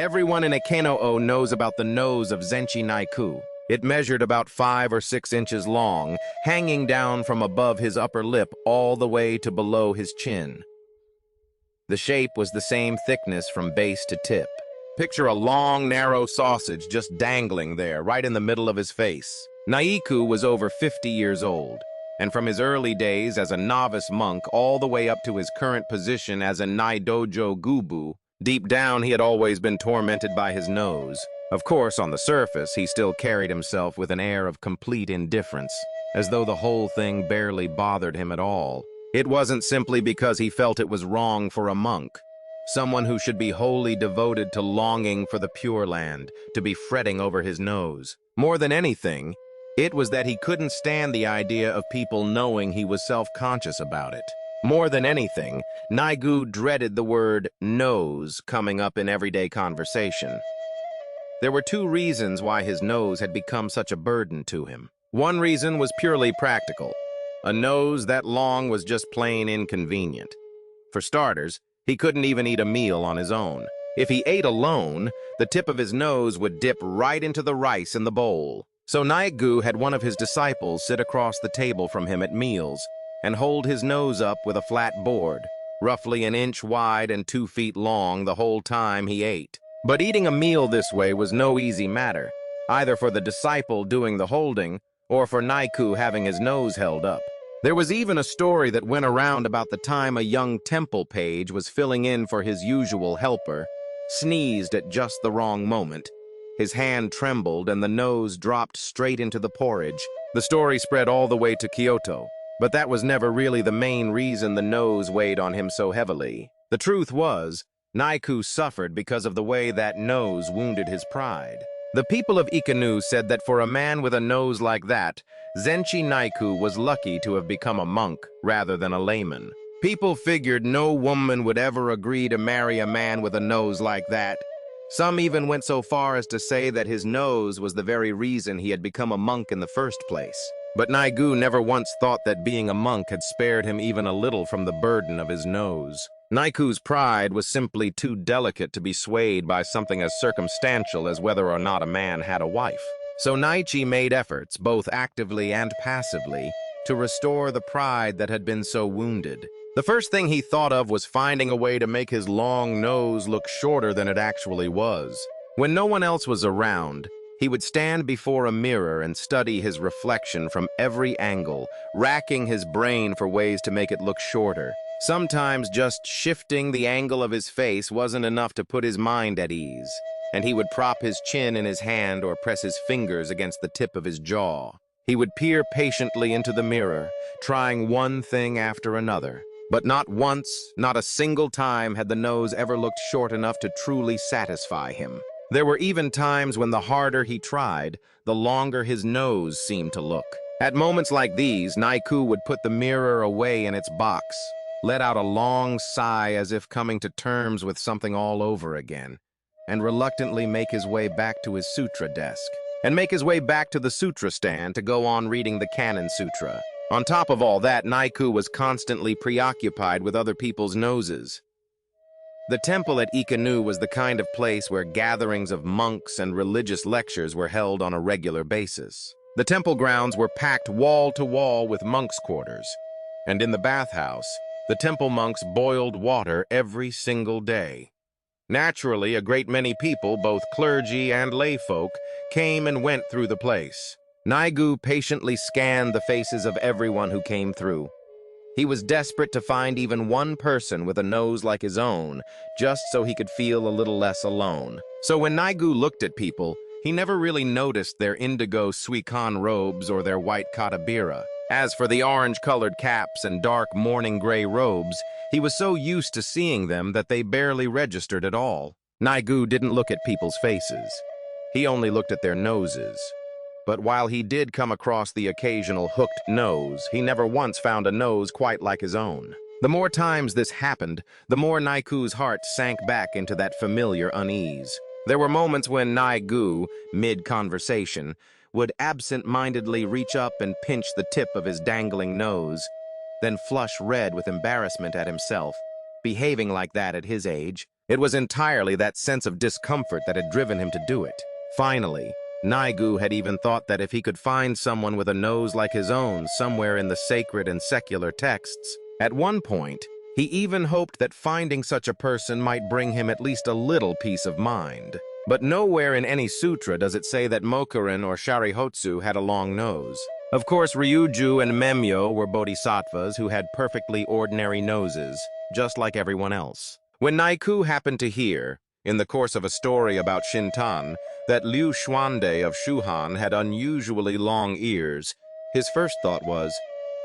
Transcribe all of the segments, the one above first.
Everyone in Ikeno-o knows about the nose of Zenchi Naiku. It measured about 5 or 6 inches long, hanging down from above his upper lip all the way to below his chin. The shape was the same thickness from base to tip. Picture a long, narrow sausage just dangling there, right in the middle of his face. Naiku was over 50 years old, and from his early days as a novice monk all the way up to his current position as a Naidojo Gubu, deep down he had always been tormented by his nose. Of course, on the surface, he still carried himself with an air of complete indifference, as though the whole thing barely bothered him at all. It wasn't simply because he felt it was wrong for a monk, someone who should be wholly devoted to longing for the Pure Land, to be fretting over his nose. More than anything, it was that he couldn't stand the idea of people knowing he was self-conscious about it. More than anything, Naiku dreaded the word nose coming up in everyday conversation. There were 2 reasons why his nose had become such a burden to him. One reason was purely practical. A nose that long was just plain inconvenient. For starters, he couldn't even eat a meal on his own. If he ate alone, the tip of his nose would dip right into the rice in the bowl. So Naiku had one of his disciples sit across the table from him at meals and hold his nose up with a flat board, roughly 1 inch wide and 2 feet long the whole time he ate. But eating a meal this way was no easy matter, either for the disciple doing the holding or for Naiku having his nose held up. There was even a story that went around about the time a young temple page was filling in for his usual helper, sneezed at just the wrong moment. His hand trembled and the nose dropped straight into the porridge. The story spread all the way to Kyoto, but that was never really the main reason the nose weighed on him so heavily. The truth was, Naiku suffered because of the way that nose wounded his pride. The people of Ikenu said that for a man with a nose like that, Zenchi Naiku was lucky to have become a monk rather than a layman. People figured no woman would ever agree to marry a man with a nose like that. Some even went so far as to say that his nose was the very reason he had become a monk in the first place. But Naiku never once thought that being a monk had spared him even a little from the burden of his nose. Naiku's pride was simply too delicate to be swayed by something as circumstantial as whether or not a man had a wife. So Naichi made efforts, both actively and passively, to restore the pride that had been so wounded. The first thing he thought of was finding a way to make his long nose look shorter than it actually was. When no one else was around, he would stand before a mirror and study his reflection from every angle, racking his brain for ways to make it look shorter. Sometimes just shifting the angle of his face wasn't enough to put his mind at ease, and he would prop his chin in his hand or press his fingers against the tip of his jaw. He would peer patiently into the mirror, trying one thing after another. But not once, not a single time had the nose ever looked short enough to truly satisfy him. There were even times when the harder he tried, the longer his nose seemed to look. At moments like these, Naiku would put the mirror away in its box, let out a long sigh as if coming to terms with something all over again, and reluctantly make his way back to his sutra desk, and make his way back to the sutra stand to go on reading the Canon Sutra. On top of all that, Naiku was constantly preoccupied with other people's noses. The temple at Ikenu was the kind of place where gatherings of monks and religious lectures were held on a regular basis. The temple grounds were packed wall to wall with monks' quarters, and in the bathhouse, the temple monks boiled water every single day. Naturally, a great many people, both clergy and layfolk, came and went through the place. Naiku patiently scanned the faces of everyone who came through. He was desperate to find even one person with a nose like his own, just so he could feel a little less alone. So when Naiku looked at people, he never really noticed their indigo suikan robes or their white katabira. As for the orange-colored caps and dark mourning gray robes, he was so used to seeing them that they barely registered at all. Naiku didn't look at people's faces. He only looked at their noses. But while he did come across the occasional hooked nose, he never once found a nose quite like his own. The more times this happened, the more Naiku's heart sank back into that familiar unease. There were moments when Naiku, mid-conversation, would absent-mindedly reach up and pinch the tip of his dangling nose, then flush red with embarrassment at himself, behaving like that at his age. It was entirely that sense of discomfort that had driven him to do it. Finally, Naiku had even thought that if he could find someone with a nose like his own somewhere in the sacred and secular texts, at one point, he even hoped that finding such a person might bring him at least a little peace of mind. But nowhere in any sutra does it say that Mokurin or Sharihotsu had a long nose. Of course, Ryuju and Memyo were bodhisattvas who had perfectly ordinary noses, just like everyone else. When Naiku happened to hear, in the course of a story about Shintan, that Liu Xuande of Shuhan had unusually long ears, his first thought was,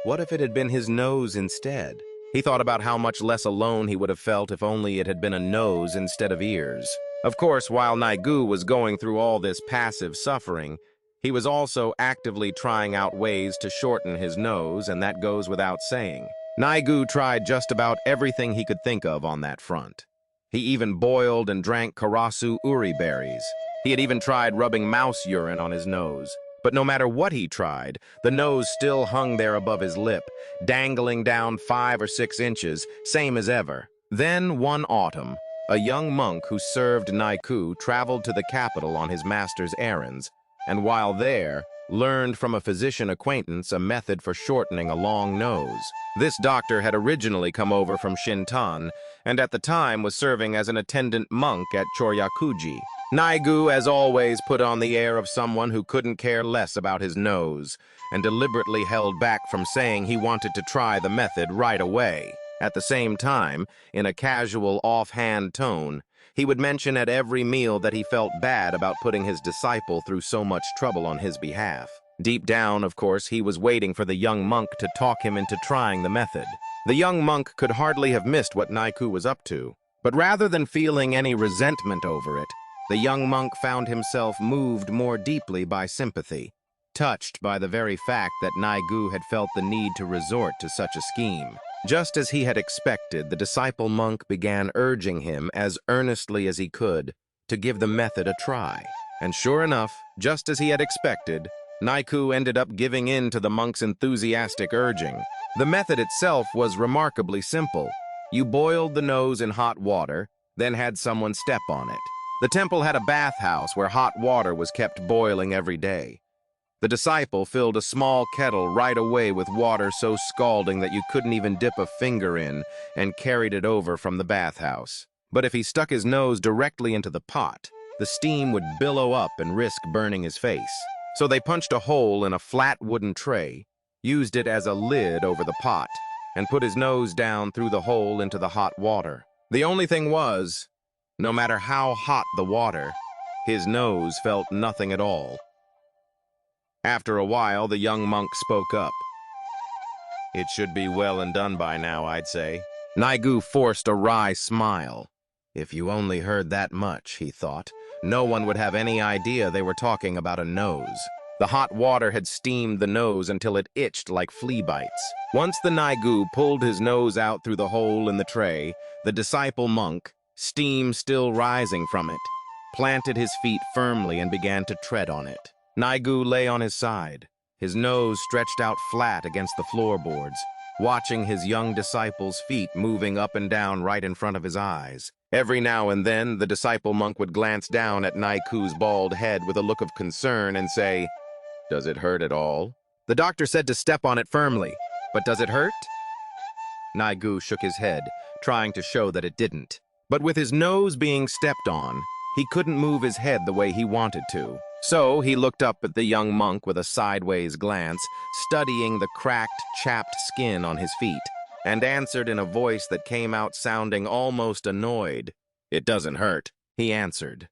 what if it had been his nose instead? He thought about how much less alone he would have felt if only it had been a nose instead of ears. Of course, while Naiku was going through all this passive suffering, he was also actively trying out ways to shorten his nose, and that goes without saying. Naiku tried just about everything he could think of on that front. He even boiled and drank karasu uri berries. He had even tried rubbing mouse urine on his nose. But no matter what he tried, the nose still hung there above his lip, dangling down 5 or 6 inches, same as ever. Then, one autumn, a young monk who served Naiku traveled to the capital on his master's errands, and while there, learned from a physician acquaintance a method for shortening a long nose. This doctor had originally come over from Shintan, and at the time was serving as an attendant monk at Choryakuji. Naiku, as always, put on the air of someone who couldn't care less about his nose, and deliberately held back from saying he wanted to try the method right away. At the same time, in a casual, offhand tone, he would mention at every meal that he felt bad about putting his disciple through so much trouble on his behalf. Deep down, of course, he was waiting for the young monk to talk him into trying the method. The young monk could hardly have missed what Naiku was up to, but rather than feeling any resentment over it, the young monk found himself moved more deeply by sympathy, touched by the very fact that Naiku had felt the need to resort to such a scheme. Just as he had expected, the disciple monk began urging him as earnestly as he could to give the method a try. And sure enough, just as he had expected, Naiku ended up giving in to the monk's enthusiastic urging. The method itself was remarkably simple. You boiled the nose in hot water, then had someone step on it. The temple had a bathhouse where hot water was kept boiling every day. The disciple filled a small kettle right away with water so scalding that you couldn't even dip a finger in, and carried it over from the bathhouse. But if he stuck his nose directly into the pot, the steam would billow up and risk burning his face. So they punched a hole in a flat wooden tray, used it as a lid over the pot, and put his nose down through the hole into the hot water. The only thing was, no matter how hot the water, his nose felt nothing at all. After a while, the young monk spoke up. It should be well and done by now, I'd say. Naiku forced a wry smile. If you only heard that much, he thought, no one would have any idea they were talking about a nose. The hot water had steamed the nose until it itched like flea bites. Once the Naiku pulled his nose out through the hole in the tray, the disciple monk, steam still rising from it, planted his feet firmly and began to tread on it. Naiku lay on his side, his nose stretched out flat against the floorboards, watching his young disciple's feet moving up and down right in front of his eyes. Every now and then, the disciple monk would glance down at Naiku's bald head with a look of concern and say, "Does it hurt at all?" The doctor said to step on it firmly, "But does it hurt?" Naiku shook his head, trying to show that it didn't. But with his nose being stepped on, he couldn't move his head the way he wanted to. So he looked up at the young monk with a sideways glance, studying the cracked, chapped skin on his feet, and answered in a voice that came out sounding almost annoyed. "It doesn't hurt," he answered.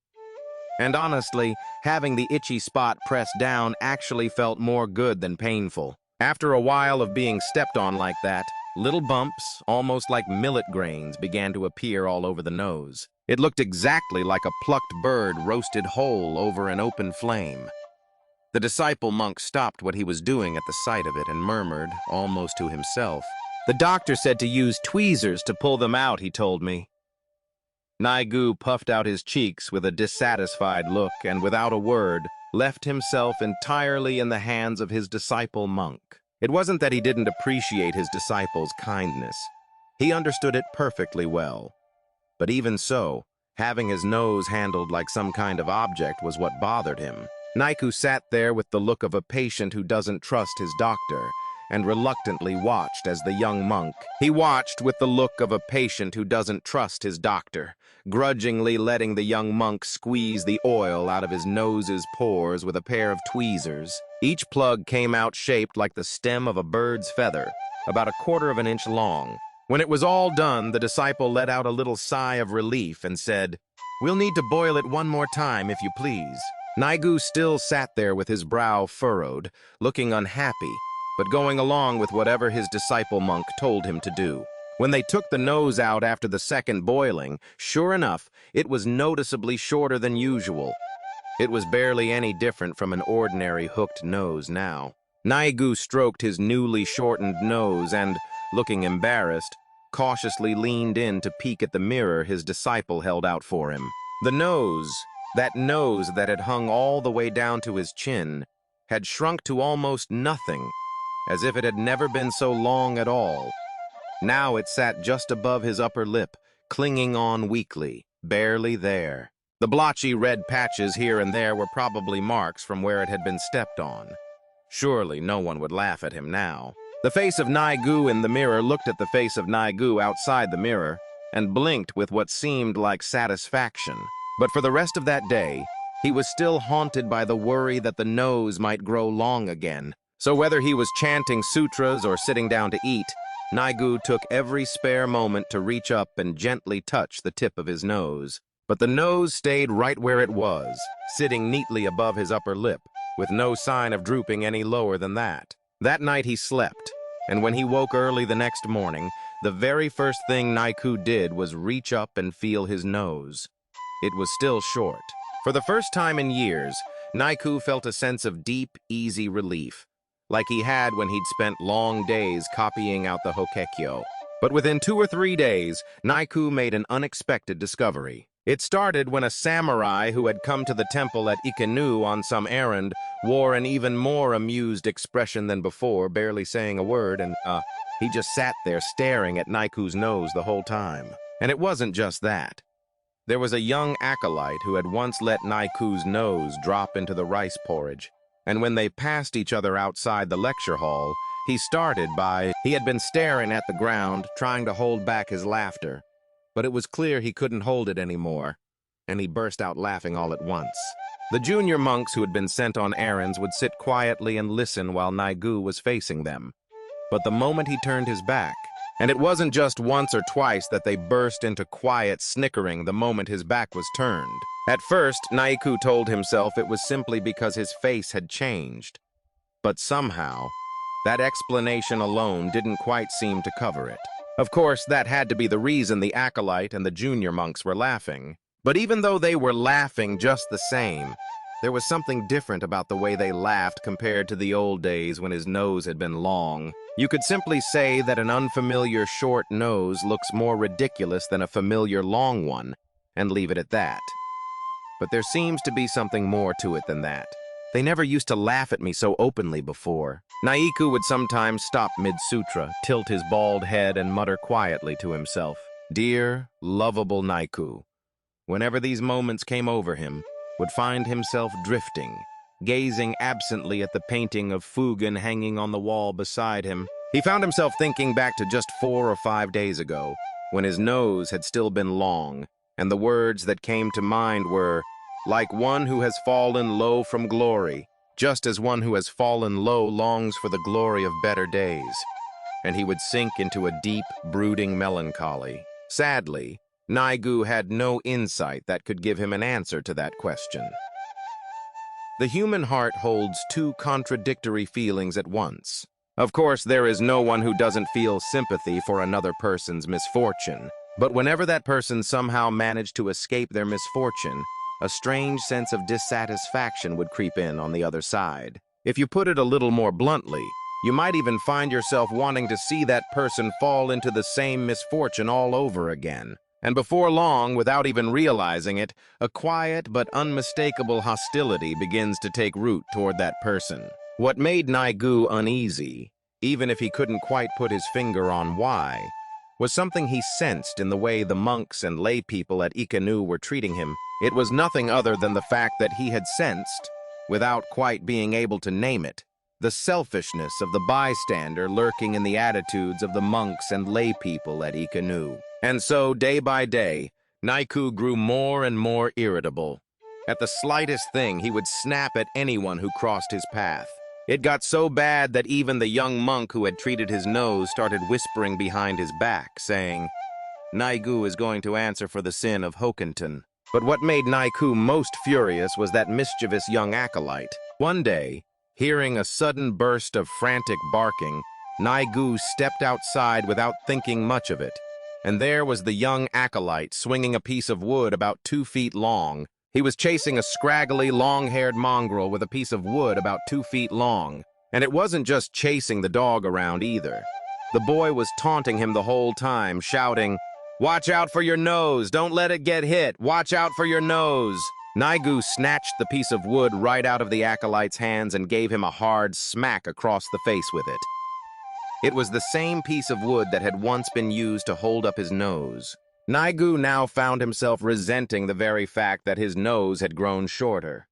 And honestly, having the itchy spot pressed down actually felt more good than painful. After a while of being stepped on like that, little bumps, almost like millet grains, began to appear all over the nose. It looked exactly like a plucked bird roasted whole over an open flame. The disciple monk stopped what he was doing at the sight of it and murmured, almost to himself, "The doctor said to use tweezers to pull them out, he told me." Naiku puffed out his cheeks with a dissatisfied look and, without a word, left himself entirely in the hands of his disciple monk. It wasn't that he didn't appreciate his disciple's kindness. He understood it perfectly well. But even so, having his nose handled like some kind of object was what bothered him. Naiku sat there with the look of a patient who doesn't trust his doctor, and reluctantly watched as the young monk. He watched with the look of a patient who doesn't trust his doctor, grudgingly letting the young monk squeeze the oil out of his nose's pores with a pair of tweezers. Each plug came out shaped like the stem of a bird's feather, about 1/4 of an inch long. When it was all done, the disciple let out a little sigh of relief and said, "We'll need to boil it one more time, if you please." Naiku still sat there with his brow furrowed, looking unhappy, but going along with whatever his disciple monk told him to do. When they took the nose out after the second boiling, sure enough, it was noticeably shorter than usual. It was barely any different from an ordinary hooked nose now. Naiku stroked his newly shortened nose and, looking embarrassed, cautiously leaned in to peek at the mirror his disciple held out for him. The nose, that nose that had hung all the way down to his chin, had shrunk to almost nothing, as if it had never been so long at all. Now it sat just above his upper lip, clinging on weakly, barely there. The blotchy red patches here and there were probably marks from where it had been stepped on. Surely no one would laugh at him now. The face of Naiku in the mirror looked at the face of Naiku outside the mirror and blinked with what seemed like satisfaction. But for the rest of that day, he was still haunted by the worry that the nose might grow long again. So whether he was chanting sutras or sitting down to eat, Naiku took every spare moment to reach up and gently touch the tip of his nose. But the nose stayed right where it was, sitting neatly above his upper lip, with no sign of drooping any lower than that. That night he slept, and when he woke early the next morning, the very first thing Naiku did was reach up and feel his nose. It was still short. For the first time in years, Naiku felt a sense of deep, easy relief, like he had when he'd spent long days copying out the Hokkekyo. But within 2 or 3 days, Naiku made an unexpected discovery. It started when a samurai who had come to the temple at Ikenu on some errand wore an even more amused expression than before, barely saying a word, and, he just sat there staring at Naiku's nose the whole time. And it wasn't just that. There was a young acolyte who had once let Naiku's nose drop into the rice porridge, and when they passed each other outside the lecture hall, he had been staring at the ground, trying to hold back his laughter. But it was clear he couldn't hold it anymore, and he burst out laughing all at once. The junior monks who had been sent on errands would sit quietly and listen while Naiku was facing them. But the moment he turned his back, and it wasn't just once or twice that they burst into quiet snickering the moment his back was turned. At first, Naiku told himself it was simply because his face had changed. But somehow, that explanation alone didn't quite seem to cover it. Of course, that had to be the reason the acolyte and the junior monks were laughing. But even though they were laughing just the same, there was something different about the way they laughed compared to the old days when his nose had been long. You could simply say that an unfamiliar short nose looks more ridiculous than a familiar long one, and leave it at that. But there seems to be something more to it than that. They never used to laugh at me so openly before. Naiku would sometimes stop mid-sutra, tilt his bald head, and mutter quietly to himself, "Dear, lovable Naiku." Whenever these moments came over him, would find himself drifting, gazing absently at the painting of Fugen hanging on the wall beside him. He found himself thinking back to just 4 or 5 days ago, when his nose had still been long, and the words that came to mind were, "Like one who has fallen low from glory, just as one who has fallen low longs for the glory of better days." And he would sink into a deep, brooding melancholy. Sadly, Naiku had no insight that could give him an answer to that question. The human heart holds 2 contradictory feelings at once. Of course, there is no one who doesn't feel sympathy for another person's misfortune, but whenever that person somehow managed to escape their misfortune, a strange sense of dissatisfaction would creep in on the other side. If you put it a little more bluntly, you might even find yourself wanting to see that person fall into the same misfortune all over again. And before long, without even realizing it, a quiet but unmistakable hostility begins to take root toward that person. What made Naiku uneasy, even if he couldn't quite put his finger on why, was something he sensed in the way the monks and lay people at Ikanu were treating him. It was nothing other than the fact that he had sensed, without quite being able to name it, the selfishness of the bystander lurking in the attitudes of the monks and lay people at Ikanu. And so, day by day, Naiku grew more and more irritable. At the slightest thing, he would snap at anyone who crossed his path. It got so bad that even the young monk who had treated his nose started whispering behind his back, saying, "Naiku is going to answer for the sin of Hokenton." But what made Naiku most furious was that mischievous young acolyte. One day, hearing a sudden burst of frantic barking, Naiku stepped outside without thinking much of it. And there was the young acolyte swinging a piece of wood about 2 feet long. He was chasing a scraggly, long-haired mongrel with a piece of wood about 2 feet long. And it wasn't just chasing the dog around either. The boy was taunting him the whole time, shouting, "Watch out for your nose! Don't let it get hit! Watch out for your nose!" Naiku snatched the piece of wood right out of the acolyte's hands and gave him a hard smack across the face with it. It was the same piece of wood that had once been used to hold up his nose. Naiku now found himself resenting the very fact that his nose had grown shorter.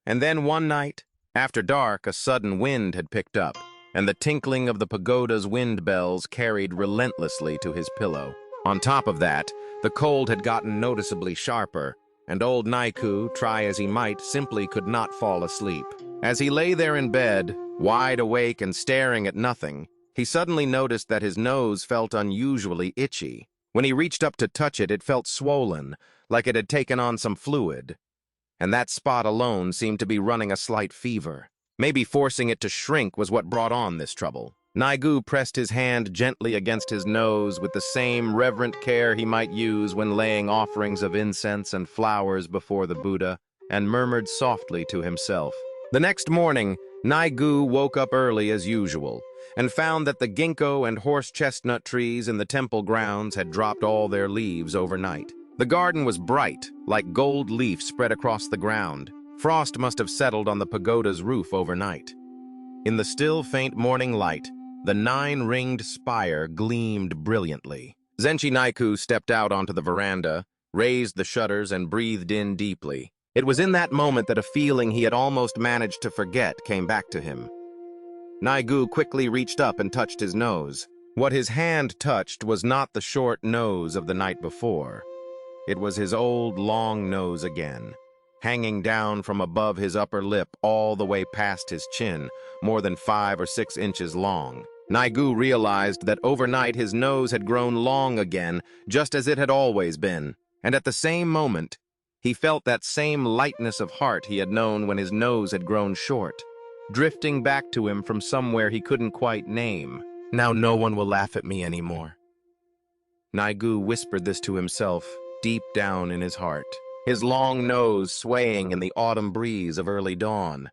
And then one night, after dark, a sudden wind had picked up, and the tinkling of the pagoda's wind bells carried relentlessly to his pillow. On top of that, the cold had gotten noticeably sharper, and old Naiku, try as he might, simply could not fall asleep. As he lay there in bed, wide awake and staring at nothing, he suddenly noticed that his nose felt unusually itchy. When he reached up to touch it, it felt swollen, like it had taken on some fluid. And that spot alone seemed to be running a slight fever. Maybe forcing it to shrink was what brought on this trouble. Naiku pressed his hand gently against his nose with the same reverent care he might use when laying offerings of incense and flowers before the Buddha, and murmured softly to himself. The next morning, Naiku woke up early as usual, and found that the ginkgo and horse chestnut trees in the temple grounds had dropped all their leaves overnight. The garden was bright, like gold leaf spread across the ground. Frost must have settled on the pagoda's roof overnight. In the still faint morning light, the 9-ringed spire gleamed brilliantly. Zenchi Naiku stepped out onto the veranda, raised the shutters, and breathed in deeply. It was in that moment that a feeling he had almost managed to forget came back to him. Naiku quickly reached up and touched his nose. What his hand touched was not the short nose of the night before. It was his old long nose again, hanging down from above his upper lip all the way past his chin, more than 5 or 6 inches long. Naiku realized that overnight his nose had grown long again, just as it had always been. And at the same moment, he felt that same lightness of heart he had known when his nose had grown short, drifting back to him from somewhere he couldn't quite name. "Now no one will laugh at me anymore." Naiku whispered this to himself, deep down in his heart, his long nose swaying in the autumn breeze of early dawn.